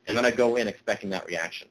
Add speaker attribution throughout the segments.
Speaker 1: and then I go in expecting that reaction.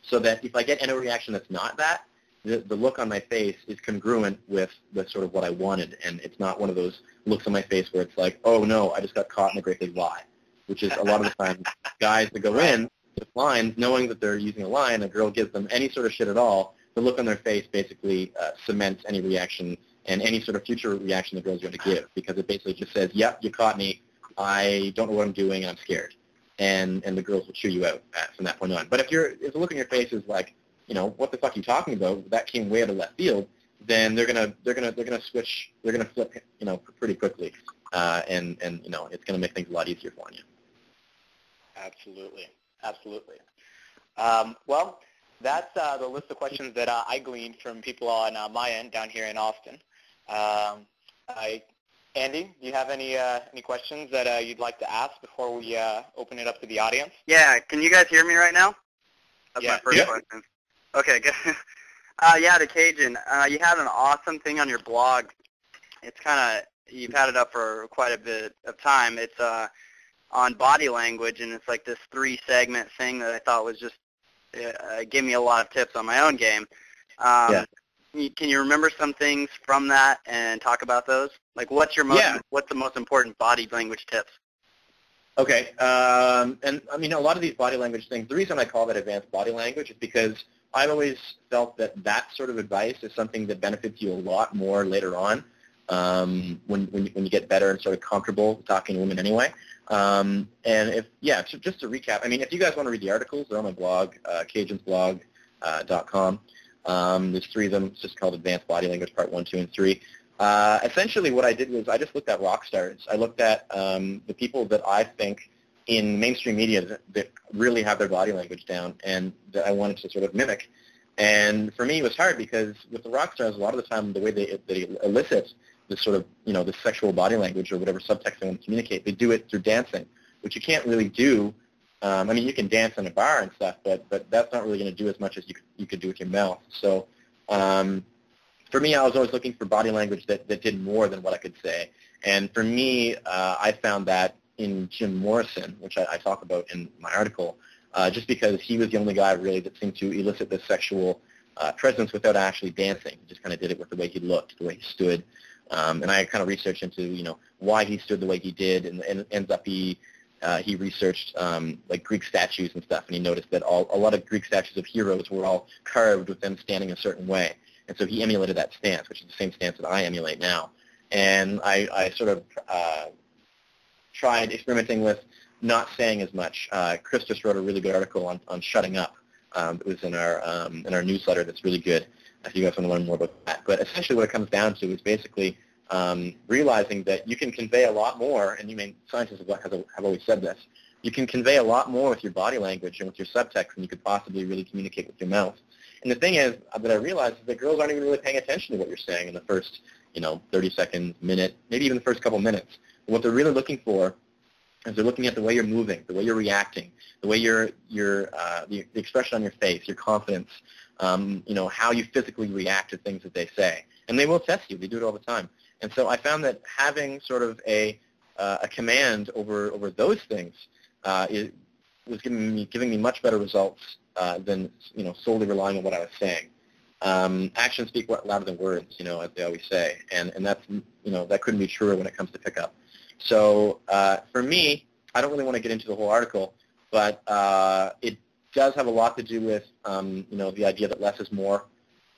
Speaker 1: So that if I get any reaction that's not that, the look on my face is congruent with sort of what I wanted, and it's not one of those looks on my face where it's like, oh no, I just got caught in a great big lie, which is a lot of the time guys that go in with lines knowing that they're using a lie and a girl gives them any sort of shit at all, the look on their face basically cements any reaction and any sort of future reaction the girl's going to give, because it basically just says, yep, you caught me, I don't know what I'm doing, and I'm scared. And the girls will chew you out from that point on. But if the look on your face is like, you know, what the fuck are you talking about? That came way out of left field. Then they're gonna switch. They're gonna flip, you know, pretty quickly, and you know, it's gonna make things a lot easier for you.
Speaker 2: Absolutely, absolutely. Well, that's the list of questions that I gleaned from people on my end down here in Austin. Andy, do you have any questions that you'd like to ask before we open it up to the audience?
Speaker 3: Yeah, can you guys hear me right now? That's my first question. Okay, good. Yeah, to Cajun, you had an awesome thing on your blog. It's kind of, you've had it up for quite a bit of time. It's on body language, and it's like this 3-segment thing that I thought was just, gave me a lot of tips on my own game. Can you remember some things from that and talk about those? Like, what's the most important body language tips?
Speaker 1: Okay, and I mean, a lot of these body language things, the reason I call that advanced body language is because I've always felt that sort of advice is something that benefits you a lot more later on when you get better and sort of comfortable talking to women anyway. And so just to recap, I mean, if you guys want to read the articles, they're on my blog, cajunsblog.com. There's 3 of them. It's just called Advanced Body Language Part 1, 2, and 3. Essentially what I did was I just looked at rock stars. I looked at the people that I think in mainstream media that really have their body language down and that I wanted to sort of mimic. And for me, it was hard because with the rock stars, a lot of the time, the way they elicit this sort of, you know, the sexual body language or whatever subtext they want to communicate, they do it through dancing, which you can't really do. I mean, you can dance in a bar and stuff, but that's not really going to do as much as you could do with your mouth. So for me, I was always looking for body language that did more than what I could say. And for me, I found that in Jim Morrison, which I talk about in my article, just because he was the only guy really that seemed to elicit this sexual presence without actually dancing. He just kind of did it with the way he looked, the way he stood. And I kind of researched into, you know, why he stood the way he did, and it ends up he researched like Greek statues and stuff, and he noticed that a lot of Greek statues of heroes were all carved with them standing a certain way. And so he emulated that stance, which is the same stance that I emulate now. And I sort of tried experimenting with not saying as much. Chris just wrote a really good article on shutting up. It was in our newsletter that's really good if you guys want to learn more about that. But essentially what it comes down to is basically realizing that you can convey a lot more, and scientists have always said this, you can convey a lot more with your body language and with your subtext than you could possibly really communicate with your mouth. And the thing is that I realized is that girls aren't even really paying attention to what you're saying in the first, 30 seconds, minute, maybe even the first couple minutes. And what they're really looking for is they're looking at the way you're moving, the way you're reacting, the way the expression on your face, your confidence, how you physically react to things that they say. And they will test you. They do it all the time. And so I found that having sort of a command over those things was giving me much better results than solely relying on what I was saying. Actions speak louder than words, as they always say, and that's that couldn't be truer when it comes to pickup. So for me, I don't really want to get into the whole article, but it does have a lot to do with the idea that less is more,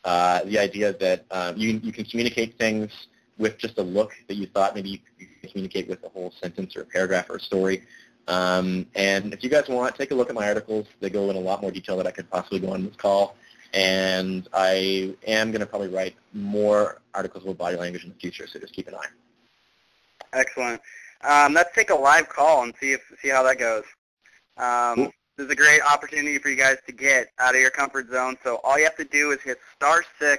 Speaker 1: the idea that you can communicate things with just a look that you thought maybe you could communicate with a whole sentence or a paragraph or a story. And if you guys want, take a look at my articles. They go in a lot more detail than I could possibly go on this call. And I am going to probably write more articles about body language in the future, so just keep an eye.
Speaker 3: Excellent. Let's take a live call and see how that goes.
Speaker 1: Cool.
Speaker 3: This is a great opportunity for you guys to get out of your comfort zone. So all you have to do is hit *6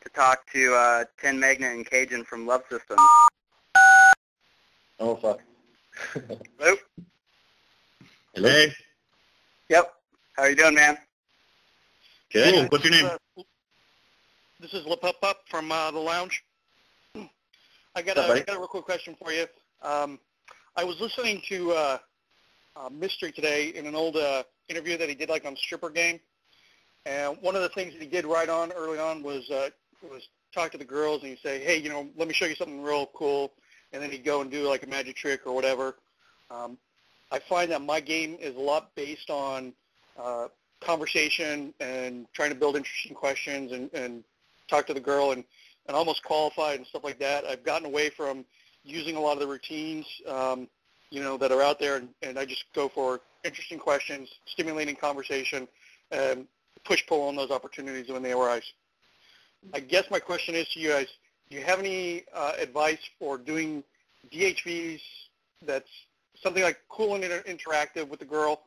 Speaker 3: to talk to Tenmagnet and Cajun from Love Systems.
Speaker 1: Oh, fuck.
Speaker 3: Hello?
Speaker 1: Hello?
Speaker 4: Hey.
Speaker 3: Yep. How are you doing, man?
Speaker 1: Good.
Speaker 4: Cool. What's your name?
Speaker 5: This is Lepup from the lounge. I got a real quick question for you. I was listening to mystery today in an old interview that he did like on Stripper Game. And one of the things that he did early on was talk to the girls and he'd say, hey, let me show you something real cool. And then he'd go and do like a magic trick or whatever. I find that my game is a lot based on conversation and trying to build interesting questions and talk to the girl and almost qualify and stuff like that. I've gotten away from using a lot of the routines, that are out there, and I just go for interesting questions, stimulating conversation, and push-pull on those opportunities when they arise. I guess my question is to you guys, do you have any advice for doing DHVs that's something like cool and interactive with the girl,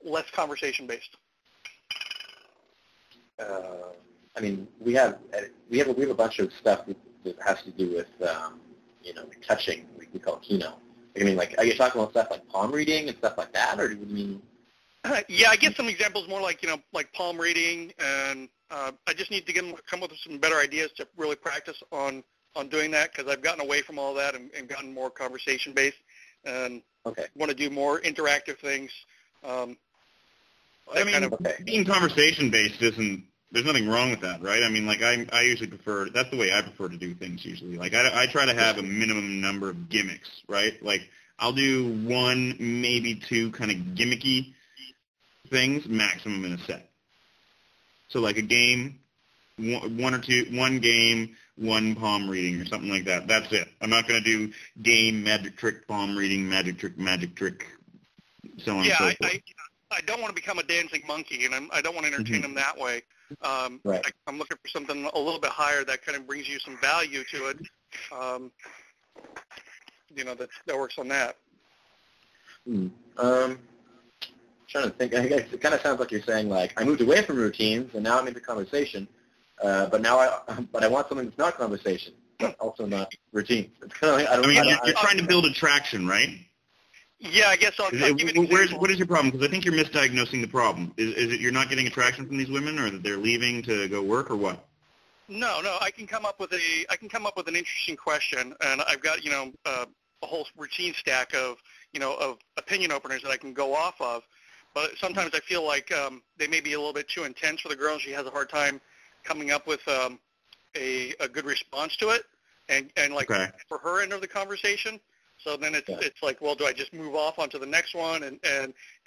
Speaker 5: less conversation-based?
Speaker 1: We have a bunch of stuff that has to do with touching. We call it Kino. Are you talking about stuff like palm reading and stuff like that, or do you mean?
Speaker 5: Yeah, I get some examples more like like palm reading, and I just need to come up with some better ideas to really practice on doing that, because I've gotten away from all that and gotten more conversation-based, and want to do more interactive things.
Speaker 4: Being conversation-based isn't. There's nothing wrong with that, right? I usually prefer. That's the way I prefer to do things usually. I try to have a minimum number of gimmicks, right? I'll do one, maybe two kind of gimmicky things maximum in a set. So a game, one game, one palm reading or something like that. That's it. I'm not going to do game, magic trick, palm reading, magic trick, so on and so forth.
Speaker 5: I don't want to become a dancing monkey, and I don't want to entertain them that way.
Speaker 1: Right.
Speaker 5: I'm looking for something a little bit higher that kind of brings you some value to it. That works on that.
Speaker 1: Trying to think. I guess it kind of sounds like you're saying I moved away from routines and now I'm into conversation, but I want something that's not conversation, but also not routines. It's kind of
Speaker 4: you're trying to build attraction, right?
Speaker 5: Yeah, I guess I'll give you an example.
Speaker 4: What is your problem? Because I think you're misdiagnosing the problem. Is it you're not getting attraction from these women, or that they're leaving to go work, or what?
Speaker 5: No. I can come up with an interesting question, and I've got a whole routine stack of opinion openers that I can go off of. But sometimes I feel like they may be a little bit too intense for the girl, and she has a hard time coming up with a good response to it, and for her end of the conversation. So then it's like, well, do I just move off onto the next one? And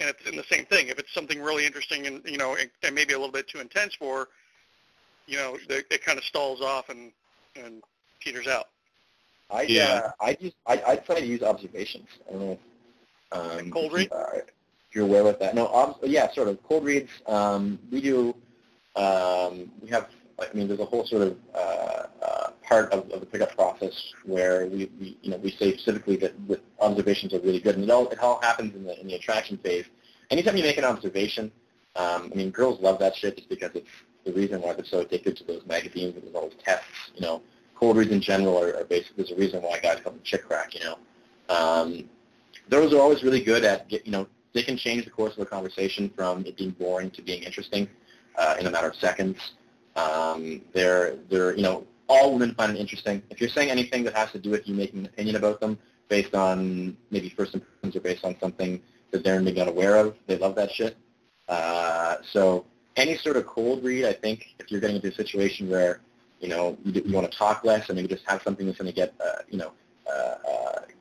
Speaker 5: it's in the same thing. If it's something really interesting and and maybe a little bit too intense for her, it kind of stalls off and peters out.
Speaker 1: I try to use observations. I don't know if,
Speaker 5: cold read?
Speaker 1: If you're aware with that. No, sort of cold reads. We do. We have. There's a whole sort of part of the pickup process where we say specifically that observations are really good, and it all happens in the attraction phase. Anytime you make an observation, girls love that shit just because it's the reason why they're so addicted to those magazines and those tests. Cold reads in general are basically there's a reason why guys call them chick crack. Those are always really good at they can change the course of a conversation from it being boring to being interesting in a matter of seconds. They're all women find it interesting. If you're saying anything that has to do with you making an opinion about them based on maybe first impressions or based on something that they're maybe unaware of, they love that shit. So any sort of cold read, I think, if you're getting into a situation where you want to talk less and maybe just have something that's going to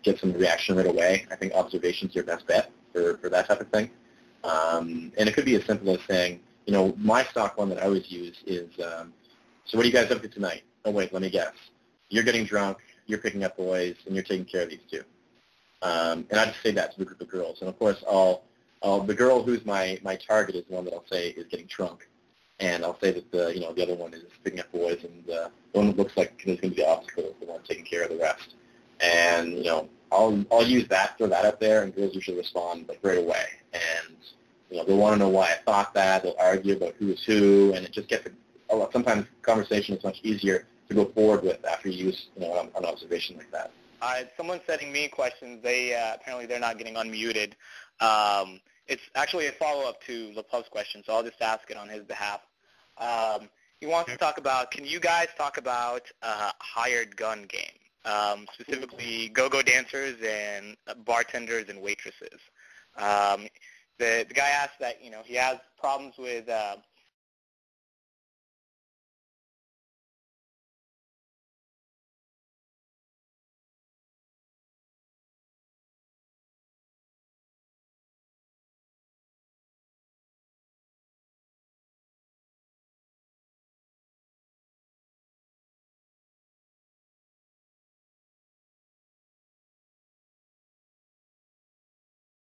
Speaker 1: get some reaction right away, I think observation's your best bet for that type of thing. And it could be as simple as saying, my stock one that I always use is, so what are you guys up to tonight? Oh, wait, let me guess. You're getting drunk, you're picking up boys, and you're taking care of these two. And I just say that to the group of girls. And, of course, the girl who's my target is the one that I'll say is getting drunk. And I'll say that the other one is picking up boys, and the one that looks like is going to be the obstacle is the one taking care of the rest. And, I'll use that, throw that up there, and girls usually respond right away. And they'll want to know why I thought that. They'll argue about who is who, and it just gets sometimes conversation is much easier to go forward with after you use an observation like that.
Speaker 2: Someone's sending me questions. They apparently they're not getting unmuted. It's actually a follow-up to LePuff's question, so I'll just ask it on his behalf. He wants to talk about, can you guys talk about hired gun game, specifically go-go dancers and bartenders and waitresses? The guy asked that, he has problems with